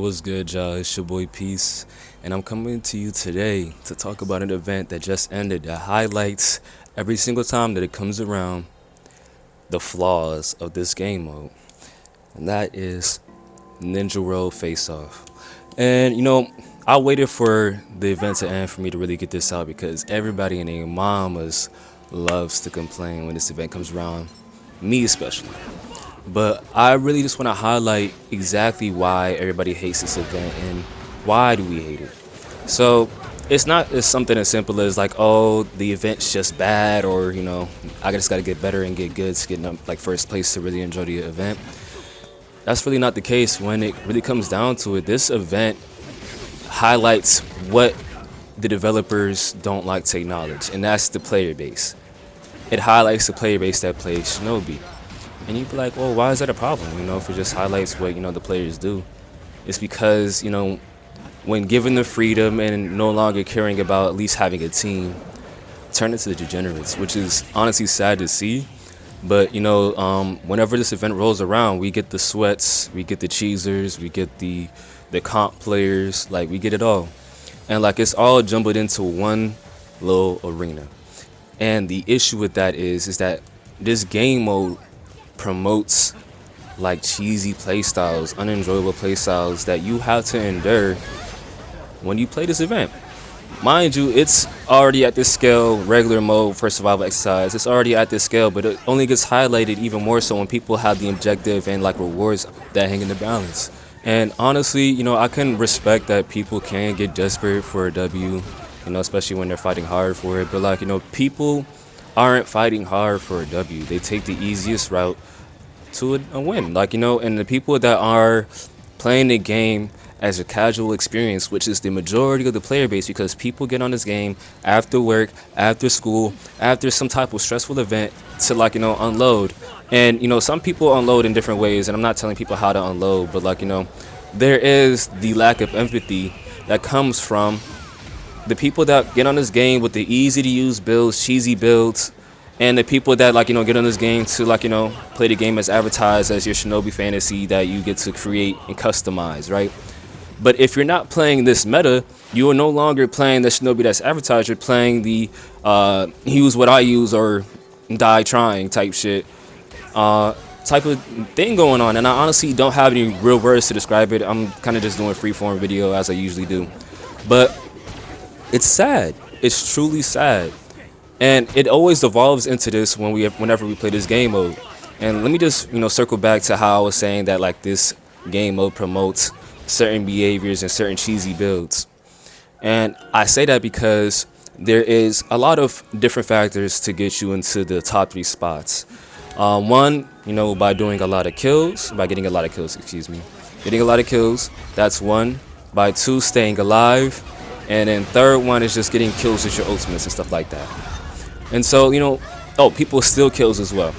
What's good, y'all? It's your boy Peace, and I'm coming to you today to talk about an event that just ended that highlights every single time that it comes around the flaws of this game mode, and that is Ninja Roll Face Off. And I waited for the event to end for me to really get this out because everybody and their mamas loves to complain when this event comes around, me especially. But I really just want to highlight exactly why everybody hates this event and why do we hate it. So it's not as something as simple as like, oh, the event's just bad, or I just got to get better and get good to get like first place to really enjoy the event. That's really not the case when it really comes down to it. This event highlights what the developers don't like to acknowledge, and that's the player base. It highlights the player base that plays Shinobi. And you'd be like, well, why is that a problem? If it just highlights what, the players do. It's because, when given the freedom and no longer caring about at least having a team, turn into the degenerates, which is honestly sad to see. But, whenever this event rolls around, we get the sweats, we get the cheesers, we get the comp players, like we get it all. And like it's all jumbled into one little arena. And the issue with that is that this game mode promotes like cheesy playstyles, unenjoyable playstyles that you have to endure when you play this event. Mind you, it's already at this scale, regular mode for survival exercise. It's already at this scale, but it only gets highlighted even more so when people have the objective and like rewards that hang in the balance. And honestly, I can respect that people can get desperate for a W, especially when they're fighting hard for it. But like, people aren't fighting hard for a W. They take the easiest route to a win. Like, and the people that are playing the game as a casual experience, which is the majority of the player base, because people get on this game after work, after school, after some type of stressful event to like, unload. And, some people unload in different ways, and I'm not telling people how to unload, but like, there is the lack of empathy that comes from the people that get on this game with the easy to use builds, cheesy builds, and the people that like get on this game to like play the game as advertised as your Shinobi fantasy that you get to create and customize, right? But if you're not playing this meta, you are no longer playing the Shinobi that's advertised. You're playing the use what I use or die trying type shit, type of thing going on. And I honestly don't have any real words to describe it. I'm kind of just doing a freeform video as I usually do, but it's sad. It's truly sad. And it always evolves into this whenever we play this game mode. And let me just, circle back to how I was saying that like this game mode promotes certain behaviors and certain cheesy builds. And I say that because there is a lot of different factors to get you into the top 3 spots. One, by doing a lot of kills, getting a lot of kills, that's one. By 2, staying alive. And then third one is just getting kills with your ultimates and stuff like that. And so, people steal kills as well.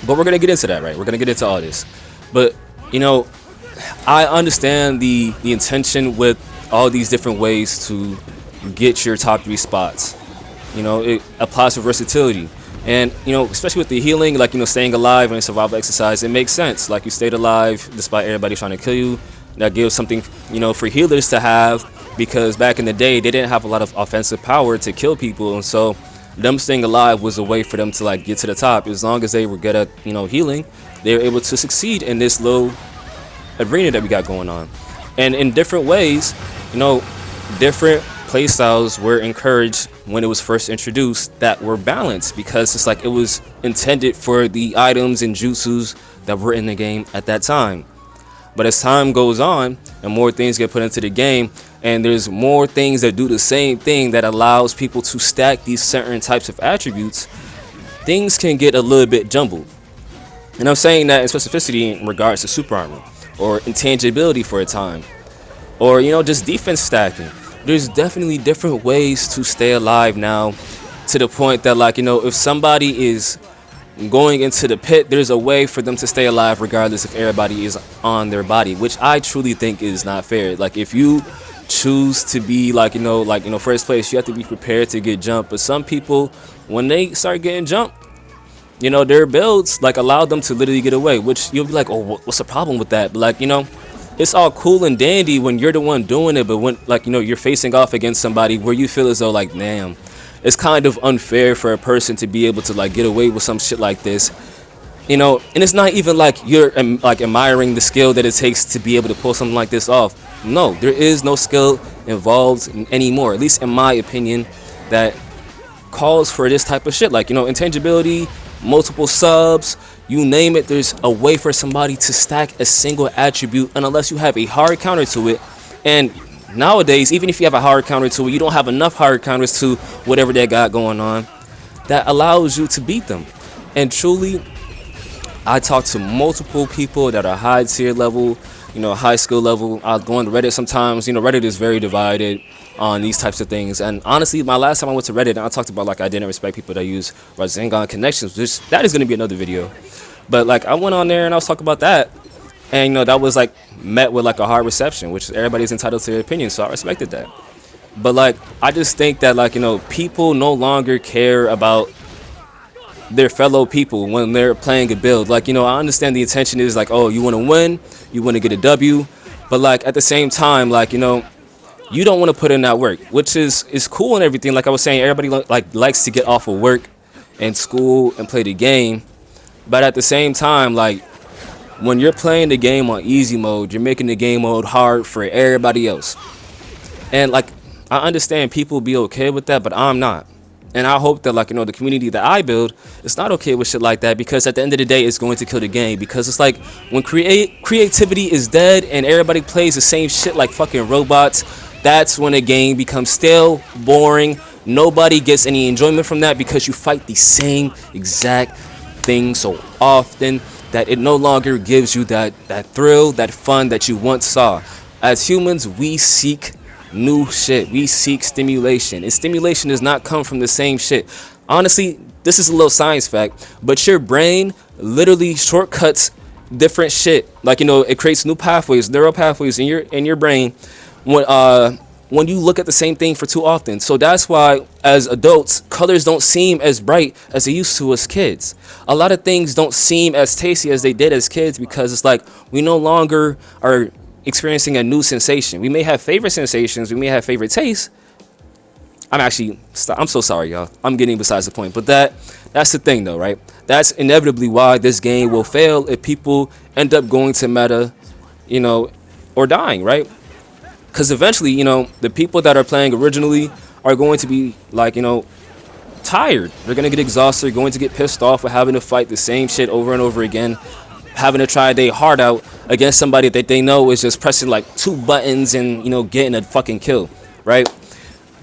But we're going to get into that, right? We're going to get into all this. But, I understand the intention with all these different ways to get your top 3 spots. It applies for versatility. And, especially with the healing, like, staying alive and survival exercise, it makes sense. Like, you stayed alive despite everybody trying to kill you. That gives something, for healers to have, because back in the day, they didn't have a lot of offensive power to kill people. And so them staying alive was a way for them to like get to the top. As long as they were good at healing, they were able to succeed in this little arena that we got going on. And in different ways, different play styles were encouraged when it was first introduced that were balanced, because it's like it was intended for the items and jutsus that were in the game at that time. But as time goes on and more things get put into the game, and there's more things that do the same thing that allows people to stack these certain types of attributes, things can get a little bit jumbled. And I'm saying that in specificity in regards to super armor or intangibility for a time, or just defense stacking. There's definitely different ways to stay alive now, to the point that like if somebody is going into the pit, there's a way for them to stay alive regardless if everybody is on their body, which I truly think is not fair. Like if you choose to be first place, you have to be prepared to get jumped. But some people, when they start getting jumped, their builds like allow them to literally get away, which you'll be like, oh, what's the problem with that? But like, it's all cool and dandy when you're the one doing it, but when, like, you're facing off against somebody where you feel as though, like, damn, it's kind of unfair for a person to be able to, like, get away with some shit like this. And it's not even like you're like admiring the skill that it takes to be able to pull something like this off. No, there is no skill involved anymore, at least in my opinion, that calls for this type of shit. Like, intangibility, multiple subs, you name it, there's a way for somebody to stack a single attribute, and unless you have a hard counter to it. And nowadays, even if you have a hard counter to it, you don't have enough hard counters to whatever they got going on that allows you to beat them. And truly, I talk to multiple people that are high tier level, high skill level. I go on Reddit sometimes. Reddit is very divided on these types of things. And honestly, my last time I went to Reddit, and I talked about, like, I didn't respect people that use Rasengan connections. That is going to be another video. But, like, I went on there and I was talking about that. And, that was, like, met with, like, a hard reception, which everybody's entitled to their opinion. So I respected that. But, like, I just think that, like, people no longer care about their fellow people when they're playing a build. Like, I understand the intention is, like, oh, you want to win, you want to get a W, but, like, at the same time, like, you don't want to put in that work, which is cool and everything. Like I was saying, everybody likes to get off of work and school and play the game, but at the same time, like, when you're playing the game on easy mode, you're making the game mode hard for everybody else. And, like, I understand people be okay with that, but I'm not. And I hope that, like, the community that I build is not okay with shit like that, because at the end of the day, it's going to kill the game. Because it's like, when creativity is dead and everybody plays the same shit like fucking robots, that's when a game becomes stale, boring. Nobody gets any enjoyment from that, because you fight the same exact thing so often that it no longer gives you that thrill, that fun that you once saw. As humans, we seek new shit. We seek stimulation, and stimulation does not come from the same shit. Honestly, this is a little science fact, but your brain literally shortcuts different shit. Like, it creates new pathways, neural pathways in your brain when you look at the same thing for too often. So that's why, as adults, colors don't seem as bright as they used to as kids. A lot of things don't seem as tasty as they did as kids, because it's like we no longer are experiencing a new sensation. We may have favorite sensations, we may have favorite tastes. I'm so sorry, y'all. I'm getting besides the point. But that's the thing, though, right? That's inevitably why this game will fail if people end up going to meta, or dying, right? Because eventually, the people that are playing originally are going to be, like, tired. They're going to get exhausted, going to get pissed off with having to fight the same shit over and over again, having to try their heart out against somebody that they know is just pressing, like, 2 buttons and, getting a fucking kill, right?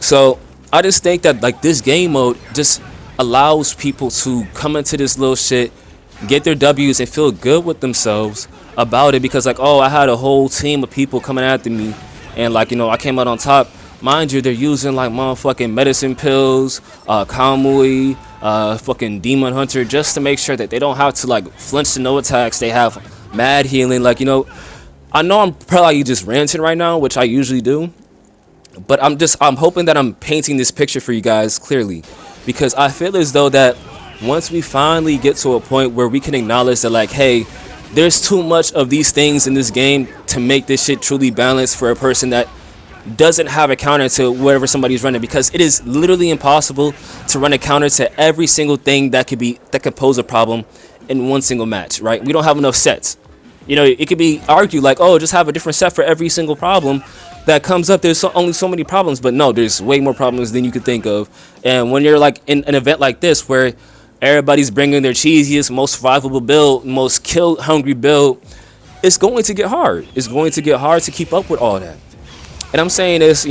So I just think that, like, this game mode just allows people to come into this little shit, get their W's, and feel good with themselves about it, because, like, oh, I had a whole team of people coming after me, and, like, I came out on top. Mind you, they're using, like, motherfucking medicine pills, Kamui, fucking Demon Hunter, just to make sure that they don't have to, like, flinch to no attacks. They have mad healing. Like, I know I'm probably just ranting right now, which I usually do, but I'm hoping that I'm painting this picture for you guys clearly, because I feel as though that once we finally get to a point where we can acknowledge that, like, hey, there's too much of these things in this game to make this shit truly balanced for a person that doesn't have a counter to whatever somebody's running, because it is literally impossible to run a counter to every single thing that could pose a problem in one single match, right? We don't have enough sets. It could be argued like, oh, just have a different set for every single problem that comes up. There's only so many problems, but no, there's way more problems than you could think of. And when you're, like, in an event like this where everybody's bringing their cheesiest, most survivable build, most kill hungry build, it's going to get hard. It's going to get hard to keep up with all that. And I'm saying this,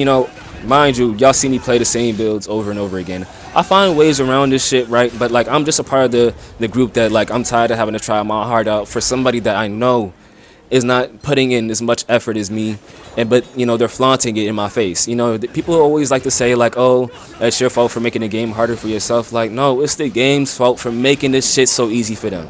mind you, y'all see me play the same builds over and over again. I find ways around this shit, right? But, like, I'm just a part of the group that, like, I'm tired of having to try my heart out for somebody that I know is not putting in as much effort as me, but they're flaunting it in my face. People always like to say, like, oh, that's your fault for making the game harder for yourself. Like, no, it's the game's fault for making this shit so easy for them,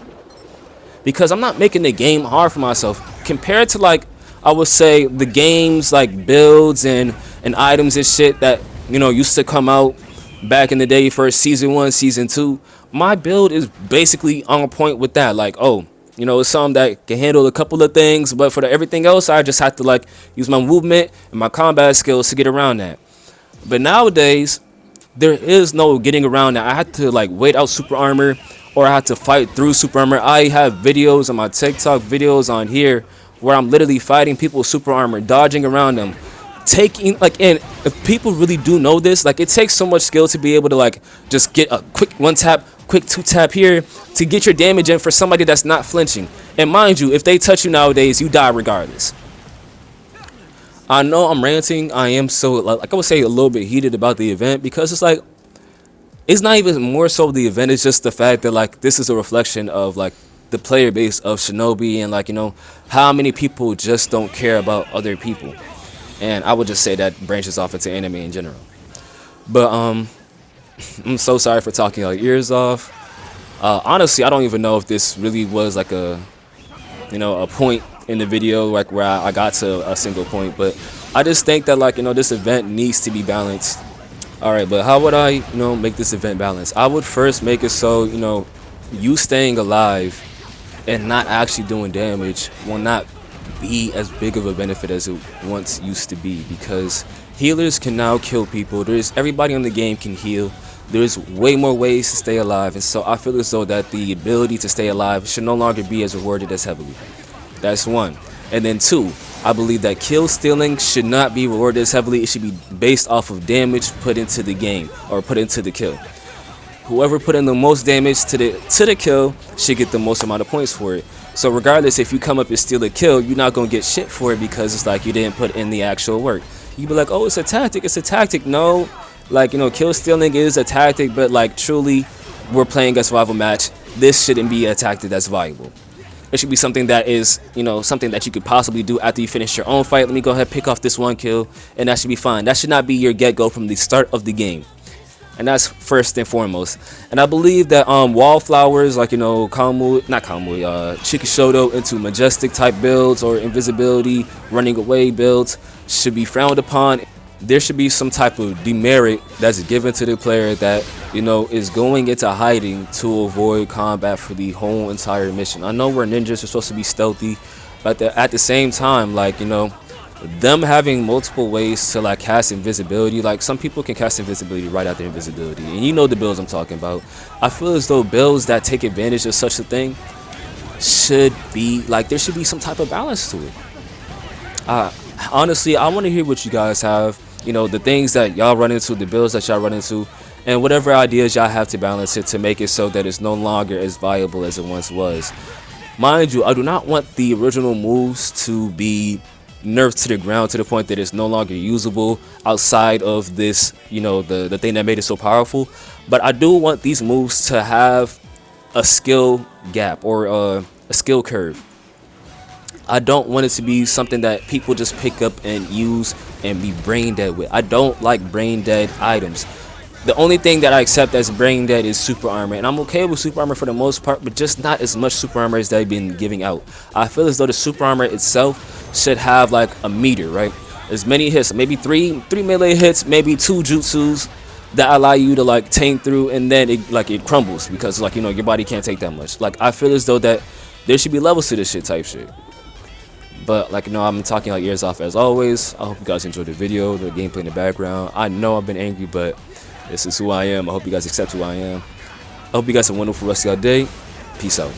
because I'm not making the game hard for myself compared to, like, I would say the games, like, builds and items and shit that used to come out back in the day for season 1, season 2. My build is basically on point with that. Like, oh, You know, it's something that can handle a couple of things, but for everything else, I just have to like use my movement and my combat skills to get around that. But nowadays, there is no getting around that. I had to like wait out super armor, or I had to fight through super armor. I have videos on my TikTok videos on here where I'm literally fighting people with super armor, dodging around them, taking like. And if people really do know this, like it takes so much skill to be able to like just get a quick one tap, quick two tap here to get your damage in for somebody that's not flinching. And mind you, if they touch you nowadays, you die regardless. I know I'm ranting. I am so like I would say a little bit heated about the event because it's like it's not even more so the event. It's just the fact that like this is a reflection of like the player base of Shinobi and like how many people just don't care about other people. And I would just say that branches off into anime in general. But I'm so sorry for talking like ears off. Honestly, I don't even know if this really was like a point in the video like where I got to a single point, but I just think that like this event needs to be balanced. All right, but how would I make this event balanced? I would first make it so you staying alive and not actually doing damage will not be as big of a benefit as it once used to be, because healers can now kill people. There's everybody in the game can heal. There's way more ways to stay alive, and so I feel as though that the ability to stay alive should no longer be as rewarded as heavily. That's one. And then two, I believe that kill stealing should not be rewarded as heavily. It should be based off of damage put into the game or put into the kill. Whoever put in the most damage to the kill should get the most amount of points for it. So regardless, if you come up and steal a kill, you're not gonna get shit for it because it's like you didn't put in the actual work. You be like, oh, it's a tactic. It's a tactic. No, like kill stealing is a tactic, but like truly, we're playing a survival match. This shouldn't be a tactic that's viable. It should be something that is, something that you could possibly do after you finish your own fight. Let me go ahead, pick off this one kill, and that should be fine. That should not be your get-go from the start of the game. And that's first and foremost. And I believe that wallflowers, like, Chikishoto into majestic type builds or invisibility, running away builds should be frowned upon. There should be some type of demerit that's given to the player that is going into hiding to avoid combat for the whole entire mission. I know we're ninjas, we're supposed to be stealthy, but at the same time, like them having multiple ways to like cast invisibility, like some people can cast invisibility right after invisibility, and the builds I'm talking about. I feel as though builds that take advantage of such a thing should be like there should be some type of balance to it. Honestly, I want to hear what you guys have, the things that y'all run into, the builds that y'all run into, and whatever ideas y'all have to balance it to make it so that it's no longer as viable as it once was. Mind you, I do not want the original moves to be nerfed to the ground to the point that it's no longer usable outside of this, the thing that made it so powerful. But I do want these moves to have a skill gap or a skill curve. I don't want it to be something that people just pick up and use and be brain dead with. I don't like brain dead items. The only thing that I accept as brain dead is super armor, and I'm okay with super armor for the most part, but just not as much super armor as they've been giving out. I feel as though the super armor itself should have like a meter, right? As many hits, maybe three melee hits, maybe 2 jutsus that allow you to like tank through, and then it crumbles because like your body can't take that much. Like I feel as though that there should be levels to this shit type shit. But like I'm talking like ears off as always. I hope you guys enjoyed the video, the gameplay in the background. I know I've been angry, but this is who I am. I hope you guys accept who I am. I hope you guys have a wonderful rest of your day. Peace out.